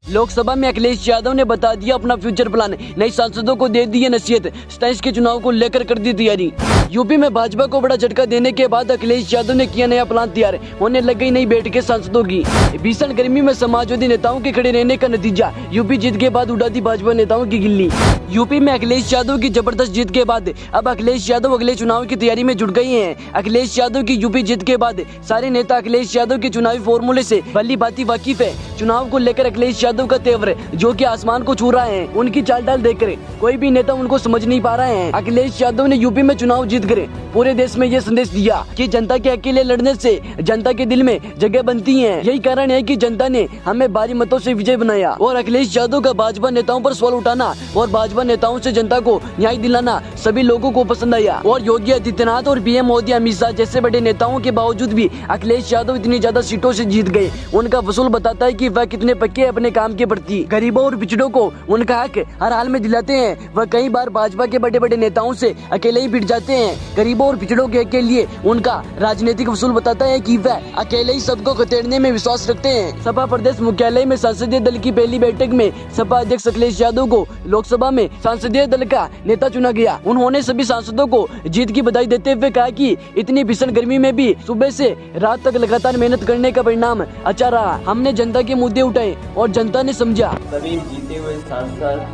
लोकसभा में अखिलेश यादव ने बता दिया अपना फ्यूचर प्लान, नए सांसदों को दे दी है नसीहत, 27 के चुनाव को लेकर कर दी तैयारी। यूपी में भाजपा को बड़ा झटका देने के बाद अखिलेश यादव ने किया नया प्लान तैयार, होने लग गई नई बैठकें सांसदों की। भीषण गर्मी में समाजवादी नेताओं के खड़े रहने का नतीजा, यूपी जीत के बाद उड़ा दी भाजपा नेताओं की गिल्ली। यूपी में अखिलेश यादव की जबरदस्त जीत के बाद अब अखिलेश यादव अगले चुनाव की तैयारी में जुट गए हैं। अखिलेश यादव की यूपी जीत के बाद सारे नेता अखिलेश यादव के चुनावी फॉर्मूले से भली भांति वाकिफ है। चुनाव को लेकर अखिलेश यादव का तेवर जो कि आसमान को छू रहा है, उनकी चाल ढाल देखकर कोई भी नेता उनको समझ नहीं पा रहा है। अखिलेश यादव ने यूपी में चुनाव जीत कर पूरे देश में ये संदेश दिया कि जनता के अकेले लड़ने से जनता के दिल में जगह बनती है। यही कारण है कि जनता ने हमें भारी मतों से विजय बनाया। और अखिलेश यादव का भाजपा नेताओं पर सवाल उठाना और भाजपा नेताओं से जनता को न्याय दिलाना सभी लोगों को पसंद आया। और योगी आदित्यनाथ और पीएम मोदी, अमित शाह जैसे बड़े नेताओं के बावजूद भी अखिलेश यादव इतनी ज्यादा सीटों से जीत गए, उनका वसूल बताता है कि वह कितने पक्के अपने काम के प्रति। गरीबों और पिछड़ों को उनका हक हर हाल में दिलाते हैं। वह कई बार भाजपा के बड़े बड़े नेताओं से अकेले ही भिड़ जाते हैं। गरीबों और पिछड़ों के लिए उनका राजनीतिक वसूल बताता है कि वह अकेले ही सबको खदेड़ने में विश्वास रखते हैं। सपा प्रदेश मुख्यालय में संसदीय दल की पहली बैठक में सपा अध्यक्ष अखिलेश यादव को लोकसभा में संसदीय दल का नेता चुना गया। उन्होंने सभी सांसदों को जीत की बधाई देते हुए कहा कि इतनी भीषण गर्मी में भी सुबह से रात तक लगातार मेहनत करने का परिणाम अच्छा रहा। हमने जनता के मुद्दे उठाए और जनता ने समझा। सभी जीते हुए सांसद,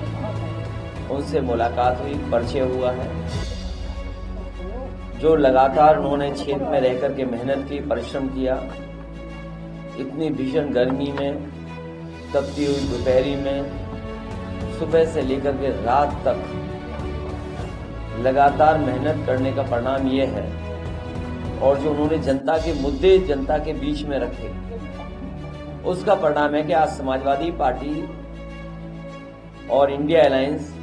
उनसे मुलाकात हुई, परिचय हुआ है। जो लगातार उन्होंने क्षेत्र में रह कर के मेहनत की, परिश्रम किया, इतनी भीषण गर्मी में, तपती हुई दोपहरी में, सुबह से लेकर के रात तक लगातार मेहनत करने का परिणाम ये है। और जो उन्होंने जनता के मुद्दे जनता के बीच में रखे, उसका परिणाम है कि आज समाजवादी पार्टी और इंडिया अलायंस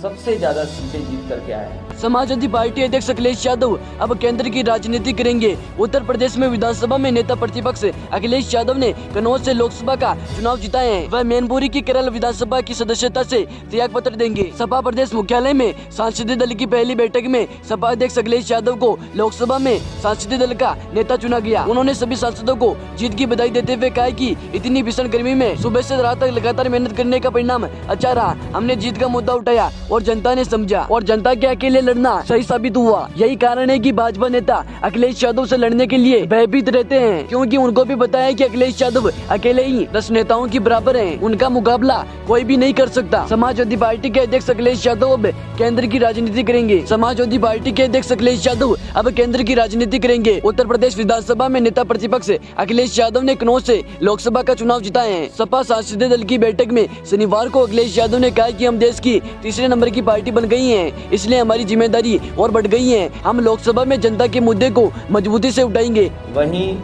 सबसे ज्यादा सीटें जीत करके आए हैं। समाजवादी पार्टी अध्यक्ष अखिलेश यादव अब केंद्र की राजनीति करेंगे। उत्तर प्रदेश में विधानसभा में नेता प्रतिपक्ष अखिलेश यादव ने कन्नौज से लोकसभा का चुनाव जीता है। वह मैनपुरी की केरल विधानसभा की सदस्यता से त्याग पत्र देंगे। सपा प्रदेश मुख्यालय में सांसदीय दल की पहली बैठक में सपा अध्यक्ष अखिलेश यादव को लोकसभा में सांसदीय दल का नेता चुना गया। उन्होंने सभी सांसदों को जीत की बधाई देते हुए कहा कि इतनी भीषण गर्मी में सुबह से रात तक लगातार मेहनत करने का परिणाम अच्छा रहा। हमने जीत का मुद्दा उठाया और जनता ने समझा और जनता के अकेले लड़ना सही साबित हुआ। यही कारण है कि भाजपा नेता अखिलेश यादव से लड़ने के लिए भयभीत रहते हैं, क्योंकि उनको भी पता है कि अखिलेश यादव अकेले ही 10 नेताओं की बराबर हैं। उनका मुकाबला कोई भी नहीं कर सकता। समाजवादी पार्टी के अध्यक्ष अखिलेश यादव अब केंद्र की राजनीति करेंगे। समाजवादी पार्टी के अध्यक्ष अखिलेश यादव अब केंद्र की राजनीति करेंगे। उत्तर प्रदेश विधानसभा में नेता प्रतिपक्ष अखिलेश यादव ने कन्नौज से लोकसभा का चुनाव जीता है। सपा संसदीय दल की बैठक में शनिवार को अखिलेश यादव ने कहा कि हम देश की तीसरे नंबर की पार्टी बन गई हैं, इसलिए हमारी जिम्मेदारी और बढ़ गई है। हम लोकसभा में जनता के मुद्दे को मजबूती से उठाएंगे। वहीं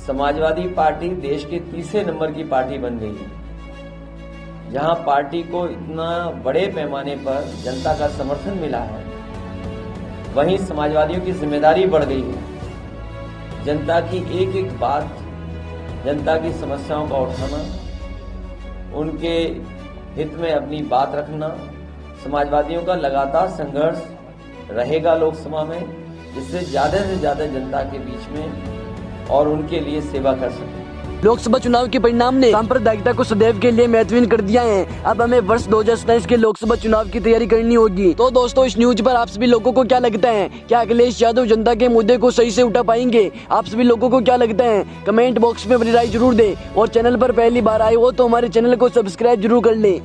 समाजवादी पार्टी देश के तीसरे नंबर की पार्टी बन गई है, जहां पार्टी को इतना बड़े पैमाने पर जनता का समर्थन मिला है। वहीं समाजवादियों की जिम्मेदारी बढ़ गई है। जनता की एक एक बात, जनता की समस्याओं का उठाना, उनके हित में अपनी बात रखना। समाजवादियों का लगातार संघर्ष रहेगा लोकसभा में, जिससे ज्यादा से ज्यादा जनता के बीच में और उनके लिए सेवा कर सके। लोकसभा चुनाव के परिणाम ने सांप्रदायिकता को सदैव के लिए महत्वहीन कर दिया है। अब हमें वर्ष 2027 के लोकसभा चुनाव की तैयारी करनी होगी। तो दोस्तों, इस न्यूज पर आप सभी लोगों को क्या लगता है? क्या अखिलेश यादव जनता के मुद्दे को सही से उठा पाएंगे? आप सभी लोगों को क्या लगता है? कमेंट बॉक्स में अपनी राय जरूर दें और चैनल पर पहली बार आए हो तो हमारे चैनल को सब्सक्राइब जरूर कर लें।